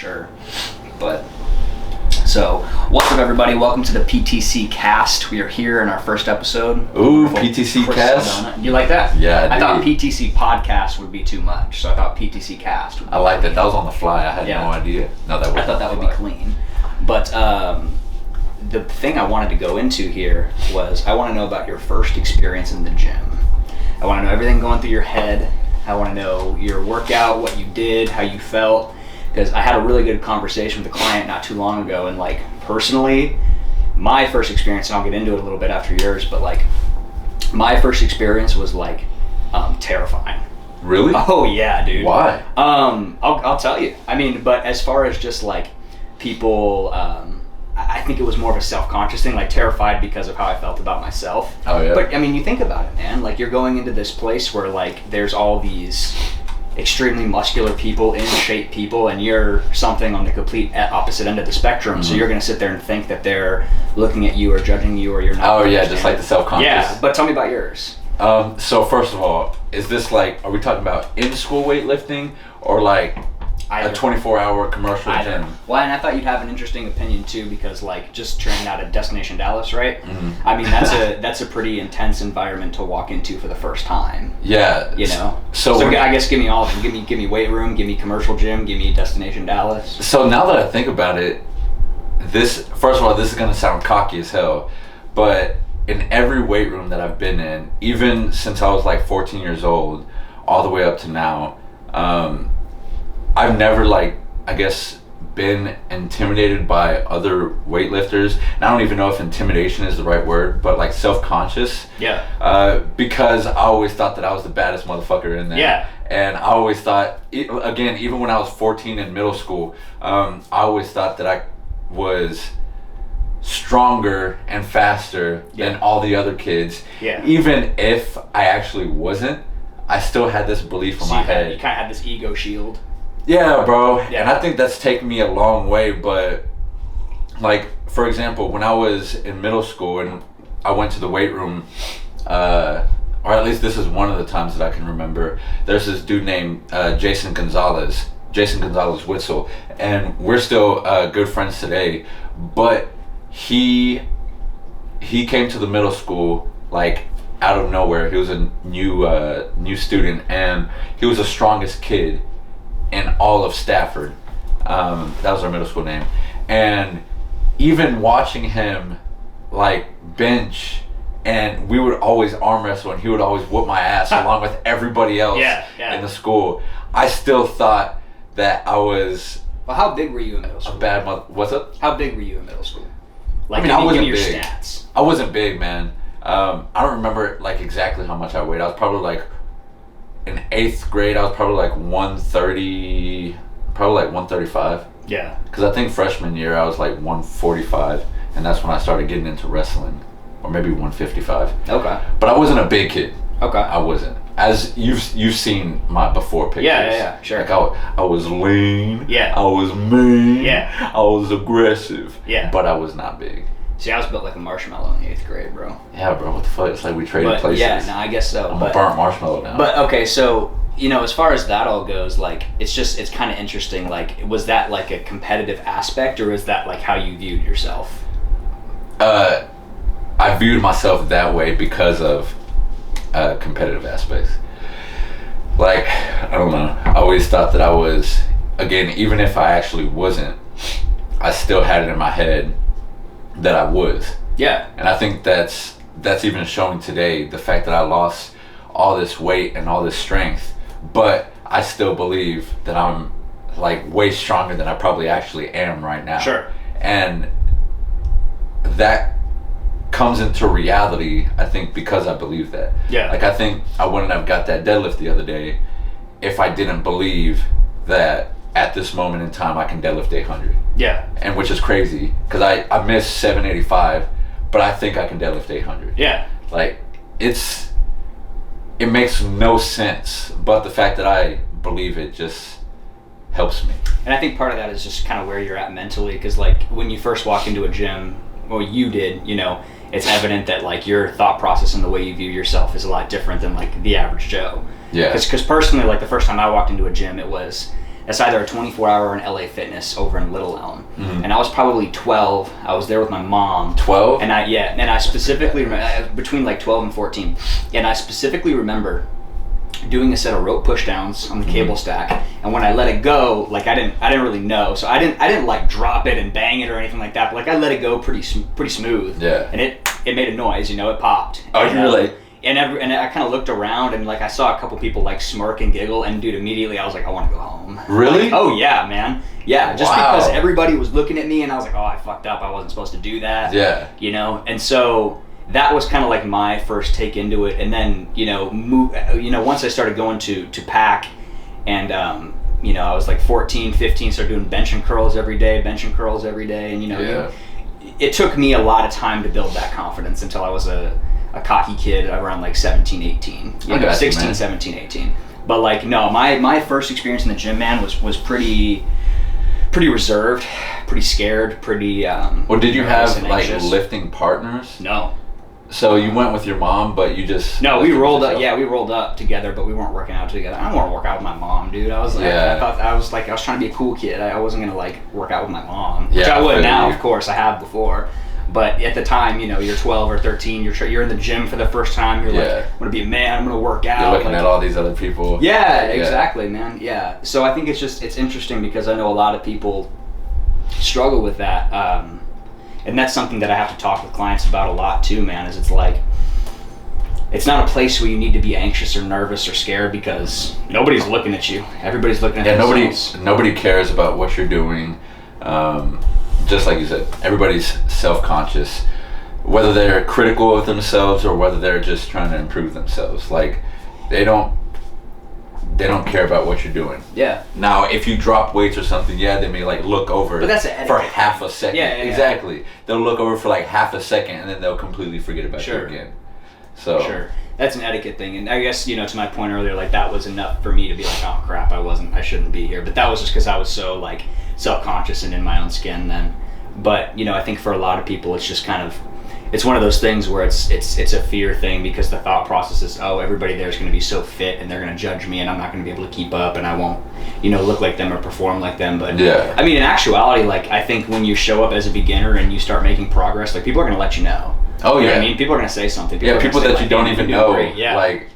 sure. But so, what's up, everybody? Welcome to the PTC Cast. We are here in our first episode. Ooh, PTC Cast. Saldana. You like that? Yeah, I thought PTC Podcast would be too much, so I thought PTC Cast would be I like clean. that. That was on the fly. I had no idea. No, that was. I thought that would be clean. But the thing I wanted to go into here was I want to know about your first experience in the gym. I want to know everything going through your head. I want to know your workout, what you did, how you felt. Because I had a really good conversation with a client not too long ago, and like personally, my first experience, and I'll get into it a little bit after yours, but like my first experience was like terrifying. Really? Oh yeah, dude. Why? I'll tell you. I mean, but as far as just like people, I think it was more of a self-conscious thing, like terrified because of how I felt about myself. Oh yeah. But I mean, you think about it, man. Like you're going into this place where like there's all these extremely muscular people, in shape people, and you're something on the complete opposite end of the spectrum. Mm-hmm. So you're gonna sit there and think that they're looking at you or judging you, or you're not. Oh yeah, just like the self-conscious. Yeah, but tell me about yours. So first of all, is this like, are we talking about in-school weightlifting or like a 24-hour commercial gym? Well, and I thought you'd have an interesting opinion too, because like just training out at Destination Dallas, right? Mm-hmm. I mean, that's a pretty intense environment to walk into for the first time. Yeah. You know. So I guess give me all of them. Give me weight room. Give me commercial gym. Give me Destination Dallas. So now that I think about it, this first of all, this is gonna sound cocky as hell, but in every weight room that I've been in, even since I was like 14 years old, all the way up to now, I've never been intimidated by other weightlifters. And I don't even know if intimidation is the right word, but like self-conscious. Yeah. Because I always thought that I was the baddest motherfucker in there. Yeah. And I always thought, again, even when I was 14 in middle school, I always thought that I was stronger and faster than all the other kids. Yeah. Even if I actually wasn't, I still had this belief in my head. You kind of had this ego shield. Yeah, bro. Yeah. And I think that's taken me a long way. But like, for example, when I was in middle school and I went to the weight room, or at least this is one of the times that I can remember, there's this dude named Jason Gonzalez Witzel, and we're still good friends today. But he came to the middle school like out of nowhere. He was a new student, and he was the strongest kid in all of Stafford. That was our middle school name. And even watching him like bench, and we would always arm wrestle, and he would always whoop my ass along with everybody else in the school, I still thought that I was. Well, how big were you in middle school? A bad mother. What's up? How big were you in middle school? Like, I mean, I wasn't give me your big. Stats. I wasn't big, man. I don't remember like exactly how much I weighed. I was probably like, in 8th grade, I was probably like 130, probably like 135. Yeah. Because I think freshman year I was like 145, and that's when I started getting into wrestling, or maybe 155. Okay. But I wasn't a big kid. Okay. I wasn't. As you've seen my before pictures. Yeah, sure. Like I was lean. Yeah. I was mean. Yeah. I was aggressive. Yeah. But I was not big. See, I was built like a marshmallow in the 8th grade, bro. Yeah, bro. What the fuck? It's like we traded places. Yeah, no, I guess so. I'm a burnt marshmallow now. But okay, so you know, as far as that all goes, like it's kind of interesting. Like, was that like a competitive aspect, or is that like how you viewed yourself? I viewed myself that way because of competitive aspects. Like, I don't know. I always thought that I was, again, even if I actually wasn't, I still had it in my head that I was. Yeah. And I think that's even showing today, the fact that I lost all this weight and all this strength, but I still believe that I'm like way stronger than I probably actually am right now. Sure. And that comes into reality, I think, because I believe that. Yeah. Like, I think I wouldn't have got that deadlift the other day if I didn't believe that at this moment in time I can deadlift 800. Yeah. And which is crazy, because I missed 785, but I think I can deadlift 800. Yeah. Like, it makes no sense, but the fact that I believe it just helps me. And I think part of that is just kind of where you're at mentally, because like when you first walk into a gym, well, you did, you know, it's evident that like your thought process and the way you view yourself is a lot different than like the average Joe. Yeah. Because personally, like the first time I walked into a gym, it was That's either a 24-hour or an LA Fitness over in Little Elm. And I was probably 12. I was there with my mom. 12? And I specifically remember, between like 12 and 14. And I specifically remember doing a set of rope pushdowns on the cable stack, and when I let it go, like I didn't really know, so I didn't like drop it and bang it or anything like that, but like I let it go pretty smooth. Yeah. And it made a noise, you know, it popped. Oh, and, really? And I kind of looked around, and like I saw a couple people like smirk and giggle, and dude, immediately I was like, I want to go home. Really? Like, oh yeah, man. Yeah, just Wow. because everybody was looking at me, and I was like, oh, I fucked up. I wasn't supposed to do that. Yeah. You know, and so that was kind of like my first take into it, and then once I started going to pack, and I was like 14, 15, started doing bench and curls every day, and it took me a lot of time to build that confidence until I was a cocky kid around like 17, 18, 16, 17, 18. But like no, my first experience in the gym, man, was pretty reserved, pretty scared, pretty Well, did you have like anxious. lifting partners? No. So you went with your mom, but you just... No, we rolled up. Yeah, we rolled up together, but we weren't working out together. I don't want to work out with my mom, dude. I was like, I was trying to be a cool kid. I wasn't gonna like work out with my mom, which I would now, of course. I have before, but at the time, you're 12 or 13. You're in the gym for the first time. You're like, I'm gonna be a man. I'm gonna work out. You're looking at all these other people. Yeah, exactly, man. Yeah. So I think it's interesting because I know a lot of people struggle with that. And that's something that I have to talk with clients about a lot too, man, is it's like, it's not a place where you need to be anxious or nervous or scared because nobody's looking at you. Everybody's looking at themselves. Nobody cares about what you're doing. Just like you said, everybody's self-conscious, whether they're critical of themselves or whether they're just trying to improve themselves. Like, they don't care about what you're doing. Yeah. Now, if you drop weights or something, they may like look over but that's for half a second. Yeah, exactly. They'll look over for like half a second and then they'll completely forget about you again. So sure, that's an etiquette thing, and I guess to my point earlier, like that was enough for me to be like, oh crap, I shouldn't be here. But that was just because I was so like self-conscious and in my own skin then. But I think for a lot of people, it's just kind of. It's one of those things where it's a fear thing because the thought process is, oh, everybody there is going to be so fit and they're going to judge me and I'm not going to be able to keep up and I won't, look like them or perform like them. But I mean, in actuality, like I think when you show up as a beginner and you start making progress, like people are going to let you know. Oh yeah. I mean, people are going to say something. People that you don't even know. Yeah. Like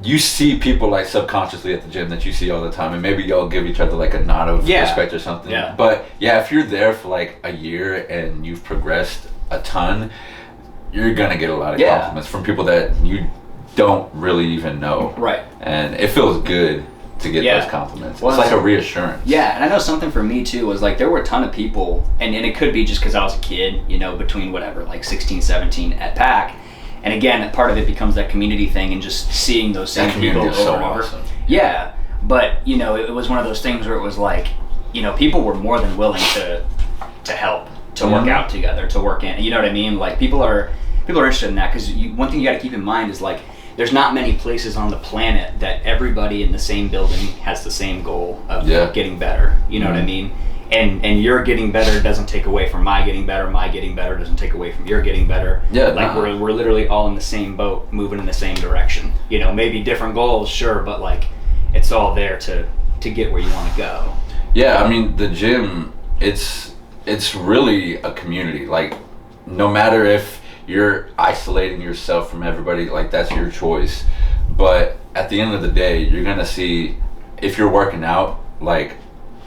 you see people like subconsciously at the gym that you see all the time, and maybe y'all give each other like a nod of respect or something. Yeah. But if you're there for like a year and you've progressed a ton, you're gonna get a lot of compliments from people that you don't really even know. Right. And it feels good to get those compliments. Well, it's like a reassurance. Yeah, and I know something for me too was like there were a ton of people, and it could be just because I was a kid, between whatever, like 16, 17 at PAC. And again, part of it becomes that community thing and just seeing those same people over and over. Awesome. Yeah, but it was one of those things where it was like, people were more than willing to help, to work out together, to work in. You know what I mean? Like people are interested in that because one thing you got to keep in mind is like there's not many places on the planet that everybody in the same building has the same goal of getting better. You know what I mean? And your getting better doesn't take away from my getting better. My getting better doesn't take away from your getting better. Yeah, like we're literally all in the same boat, moving in the same direction. Maybe different goals, sure, but like it's all there to get where you want to go. Yeah, I mean the gym, it's really a community. Like no matter if you're isolating yourself from everybody, like that's your choice. But at the end of the day, you're gonna see if you're working out like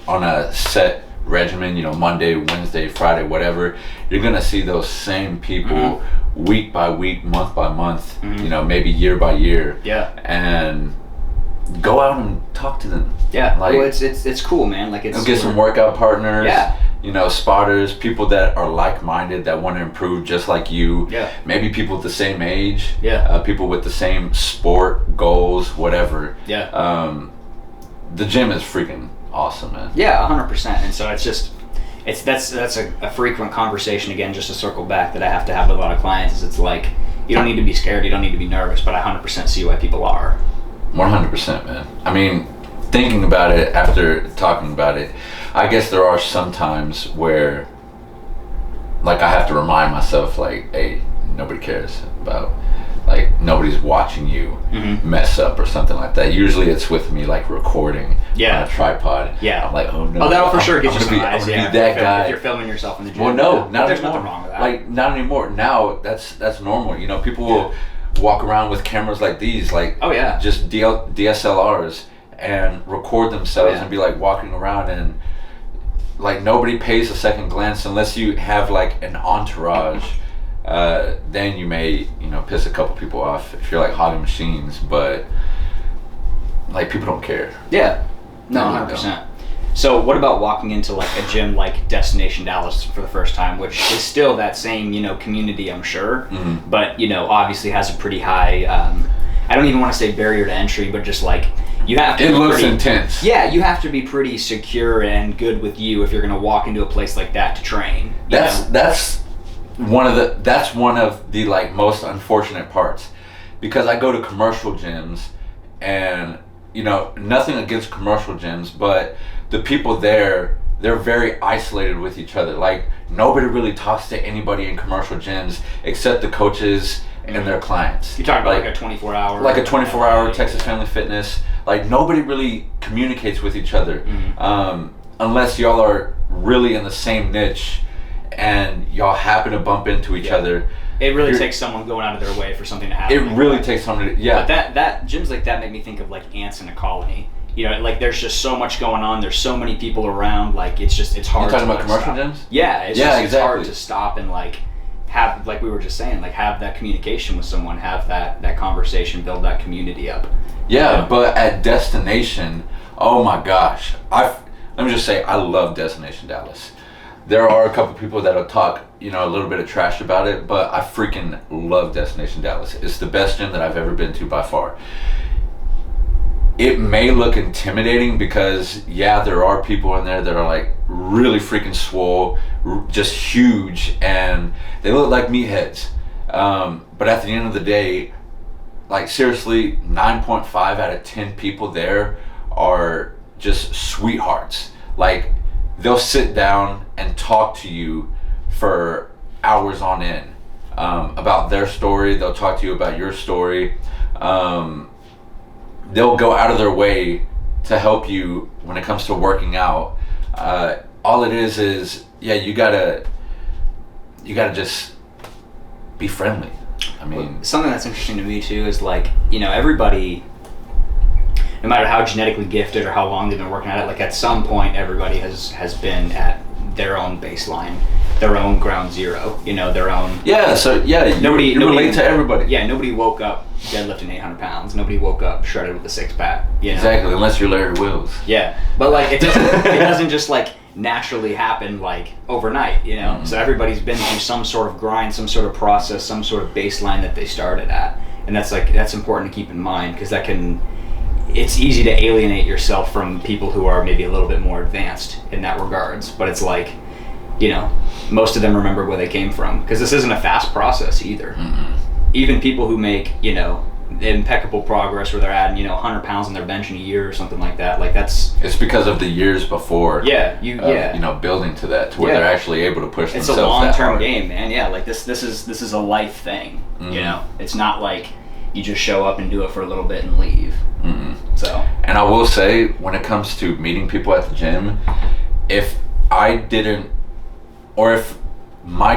on a set regimen, Monday, Wednesday, Friday, whatever, you're gonna see those same people week by week, month by month, maybe year by year. Yeah. And go out and talk to them. Yeah. Like, well, it's cool, man. Like it's get some workout partners. Yeah. Spotters, people that are like-minded that want to improve just like you. Yeah. Maybe people at the same age. Yeah. People with the same sport goals, whatever. Yeah. The gym is freaking awesome, man. Yeah, 100%. And so that's a frequent conversation, again, just to circle back, that I have to have with a lot of clients, is it's like, you don't need to be scared, you don't need to be nervous, but I 100% see why people are. 100%, man. I mean, thinking about it after talking about it, I guess there are some times where like I have to remind myself like, hey, nobody cares about like nobody's watching you mess up or something like that. Usually it's with me like recording on a tripod. Yeah. I'm like, oh no. Oh, that'll for sure get you some eyes. I'm gonna be that guy. If you're filming yourself in the gym. Well, no, not there's anymore. nothing wrong with that. Like, not anymore. Now that's normal. You know, people will walk around with cameras like these, like just DSLRs, and record themselves and be like walking around, and like nobody pays a second glance unless you have like an entourage. Then you may, you know, piss a couple people off if you're like hogging machines, but like people don't care. Yeah, no, 100%. So what about walking into like a gym like Destination Dallas for the first time, which is still that same, you know, community, I'm sure, but, you know, obviously has a pretty high, I don't even want to say barrier to entry, but just like, you have to it looks intense. Yeah, you have to be pretty secure and good with you if you're going to walk into a place like that to train. That's one of the like most unfortunate parts, because I go to commercial gyms, and you know, nothing against commercial gyms, but the people there, they're very isolated with each other. Like nobody really talks to anybody in commercial gyms except the coaches and their clients. You're talking about like a 24-hour, like a 24-hour Texas Family Fitness. Like nobody really communicates with each other unless y'all are really in the same niche and y'all happen to bump into each other. It really takes someone going out of their way for something to happen. It really takes someone to, But that gyms like that make me think of like ants in a colony. You know, like there's just so much going on. There's so many people around. Like it's hard. You're talking about to commercial stop. gyms? Yeah, exactly. It's hard to stop and like have, like we were just saying, like have that communication with someone, have that conversation, build that community up. Yeah, but at Destination, oh my gosh, let me just say, I love Destination Dallas. There are a couple people that'll talk, you know, a little bit of trash about it, but I freaking love Destination Dallas. It's the best gym that I've ever been to by far. It may look intimidating because, there are people in there that are like really freaking swole, just huge, and they look like meatheads. But at the end of the day, like seriously, 9.5 out of 10 people there are just sweethearts. Like they'll sit down and talk to you for hours on end about their story. They'll talk to you about your story. They'll go out of their way to help you when it comes to working out. All it is you gotta just be friendly. I mean, something that's interesting to me too is like, you know, everybody, no matter how genetically gifted or how long they've been working at it, like at some point everybody has been at their own baseline, their own ground zero, you know, their own. Yeah, so nobody relate to everybody. Yeah, nobody woke up deadlifting 800 pounds. Nobody woke up shredded with a six-pack. You know? Exactly, unless you're Larry Wills. Yeah, but like it doesn't just like naturally happen like overnight, you know. So everybody's been through some sort of grind, some sort of process, some sort of baseline that they started at, and that's important to keep in mind, because it's easy to alienate yourself from people who are maybe a little bit more advanced in that regards. But it's like, you know, most of them remember where they came from, because this isn't a fast process either. Even people who make, you know, impeccable progress where they're adding, you know, 100 pounds on their bench in a year or something like that, like it's because of the years before you know, building to that to where they're actually able to push themselves. It's a long-term game, man. Like this is a life thing. You know, it's not like you just show up and do it for a little bit and leave. So, and I will say, when it comes to meeting people at the gym, if my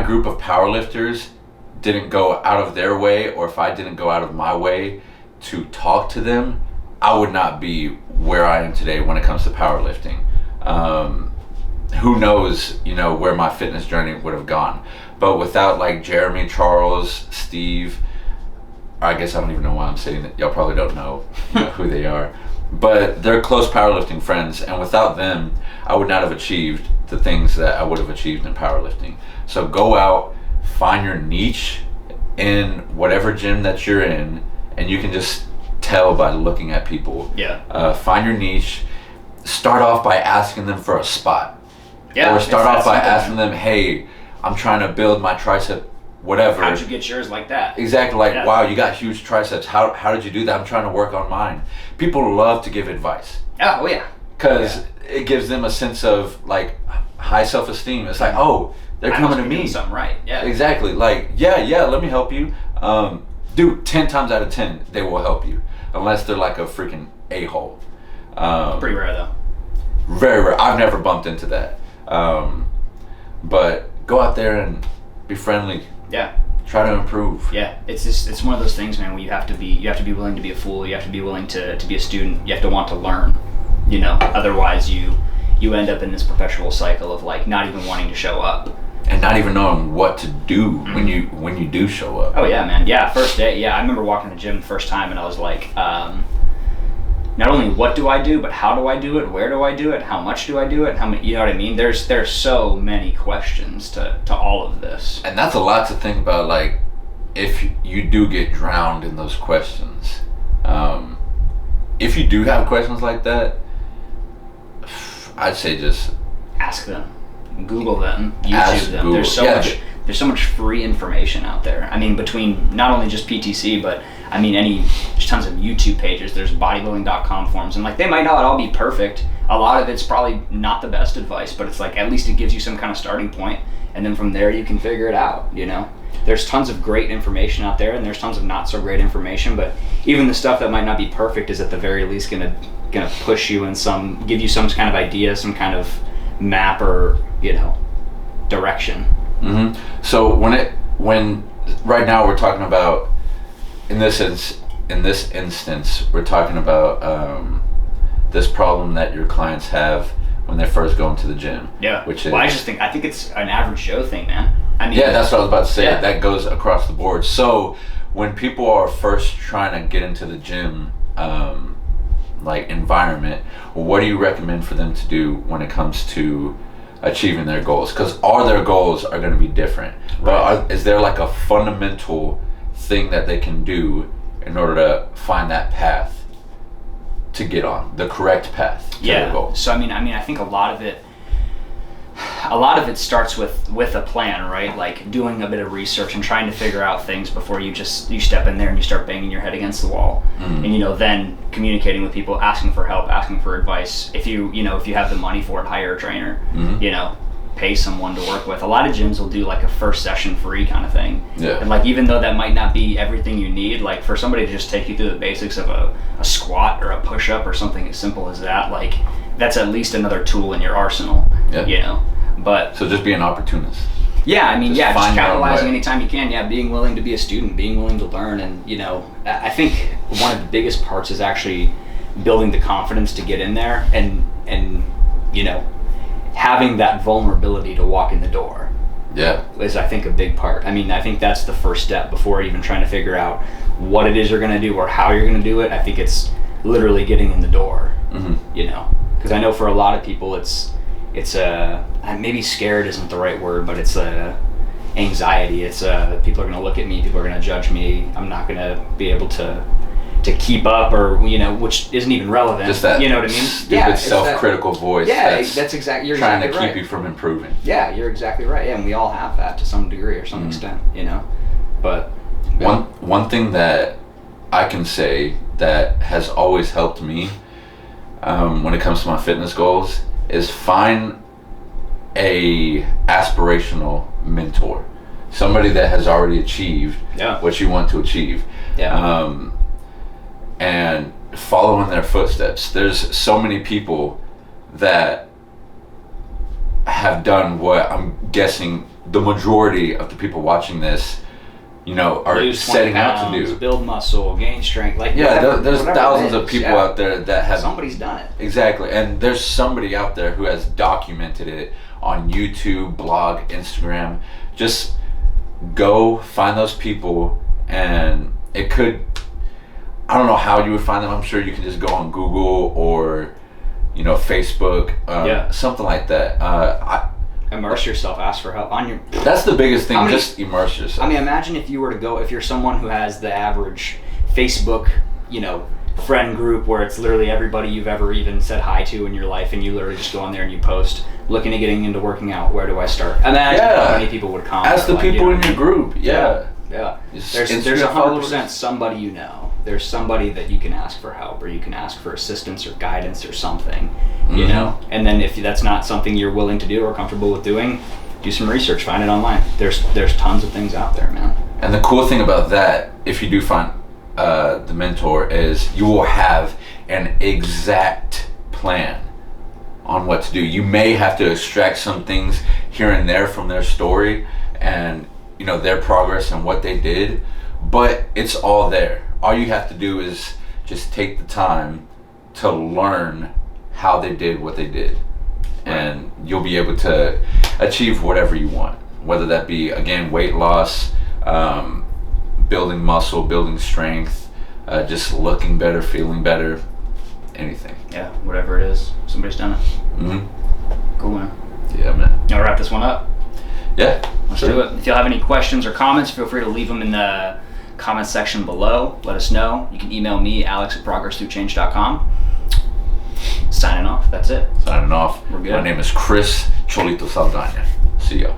group of powerlifters didn't go out of their way, or if I didn't go out of my way to talk to them, I would not be where I am today when it comes to powerlifting. Who knows, you know, where my fitness journey would have gone. But without like Jeremy, Charles, Steve, I guess I don't even know why I'm saying that. Y'all probably don't know, who they are. But they're close powerlifting friends, and without them, I would not have achieved the things that I would have achieved in powerlifting. So go out, find your niche in whatever gym that you're in, and you can just tell by looking at people. Find your niche. Start off by asking them for a spot. Or start off by asking them, hey, I'm trying to build my tricep, whatever. How'd you get yours like that? Exactly, like, wow, you got huge triceps. How did you do that? I'm trying to work on mine. People love to give advice. Oh, yeah. Because it gives them a sense of, like, high self-esteem. It's like, oh, they're coming to me. Doing something right. Yeah. Exactly. Like, let me help you. dude, 10 times out of 10, they will help you. Unless they're like a freaking a-hole. Pretty rare, though. Very rare. I've never bumped into that. But go out there and be friendly. Yeah. Try to improve. Yeah, it's one of those things, man, where you have to be willing to be a fool. You have to be willing to be a student. You have to want to learn. Otherwise you end up in this perpetual cycle of like not even wanting to show up and not even knowing what to do when you do show up. Oh yeah, man. Yeah, first day. Yeah, I remember walking to the gym the first time and I was like, not only what do I do, but how do I do it? Where do I do it? How much do I do it? How many? You know what I mean? There's so many questions to all of this. And that's a lot to think about. Like, if you do get drowned in those questions, if you do have questions like that, I'd say just ask them, Google them, YouTube them. Google. There's so much free information out there. I mean, between not only just PTC, but I mean, there's tons of YouTube pages. There's bodybuilding.com forums, and like they might not all be perfect. A lot of it's probably not the best advice, but it's like at least it gives you some kind of starting point, and then from there you can figure it out. There's tons of great information out there, and there's tons of not so great information. But even the stuff that might not be perfect is at the very least gonna push you and give you some kind of idea, some kind of map or direction. Mm-hmm. So when right now we're talking about in this instance we're talking about this problem that your clients have when they first go into the gym. Yeah. I think it's an average Joe thing, man. I mean, yeah, that's what I was about to say. Yeah. That goes across the board. So when people are first trying to get into the gym environment, what do you recommend for them to do when it comes to achieving their goals? Because all their goals are going to be different. Right. But is there like a fundamental thing that they can do in order to find that path to get on the correct path to their goal? So I think a lot of it starts with a plan, right? Like doing a bit of research and trying to figure out things before you step in there and you start banging your head against the wall. Mm-hmm. And then communicating with people, asking for help, asking for advice. If you have the money for it, hire a trainer. Mm-hmm. Pay someone to work with. A lot of gyms will do like a first session free kind of thing. Yeah. And like even though that might not be everything you need, like for somebody to just take you through the basics of a squat or a push-up or something as simple as that, like that's at least another tool in your arsenal. Yeah. But so just be an opportunist. Yeah, just capitalizing anytime you can. Yeah, being willing to be a student, being willing to learn, and I think one of the biggest parts is actually building the confidence to get in there and having that vulnerability to walk in the door. Yeah, is I think a big part. I think that's the first step before even trying to figure out what it is you're going to do or how you're going to do it. I think it's literally getting in the door. Mm-hmm. Because I know for a lot of people it's maybe scared isn't the right word, but it's anxiety. It's people are going to look at me, people are going to judge me, I'm not going to be able to keep up, or which isn't even relevant. Just that, you know what I mean? Stupid self-critical voice. Yeah, that's exactly. You're trying exactly to keep you from improving. Yeah, you're exactly right. Yeah, and we all have that to some degree or some extent, But one thing that I can say that has always helped me when it comes to my fitness goals is find a aspirational mentor, somebody that has already achieved what you want to achieve. Yeah. And follow in their footsteps. There's so many people that have done what I'm guessing the majority of the people watching this, are setting out to do. Build muscle, gain strength. There's thousands of people out there that have. Somebody's done it. Exactly, and there's somebody out there who has documented it on YouTube, blog, Instagram. Just go find those people, and it could. I don't know how you would find them. I'm sure you can just go on Google or, Facebook, something like that. Immerse yourself. Ask for help. That's the biggest thing. Just immerse yourself. Imagine if you were to go. If you're someone who has the average Facebook, friend group where it's literally everybody you've ever even said hi to in your life, and you literally just go on there and you post, looking at getting into working out. Where do I start? Imagine how many people would comment. Ask the people in your group. Yeah. There's 100% somebody you know. There's somebody that you can ask for help, or you can ask for assistance or guidance or something, And then if that's not something you're willing to do or comfortable with doing, do some research, find it online. There's tons of things out there, man. And the cool thing about that, if you do find the mentor, is you will have an exact plan on what to do. You may have to extract some things here and there from their story and their progress and what they did, but it's all there. All you have to do is just take the time to learn how they did what they did, and you'll be able to achieve whatever you want, whether that be, again, weight loss, building muscle, building strength, just looking better, feeling better, anything. Yeah, whatever it is, somebody's done it. Cool, man. Yeah, man. You wanna wrap this one up? Yeah, Let's do it. If you have any questions or comments, feel free to leave them in the comment section below. Let us know. You can email me, alex@progressthroughchange.com. Signing off. That's it. Signing off. We're good. My name is Chris Cholito Saldana. See ya.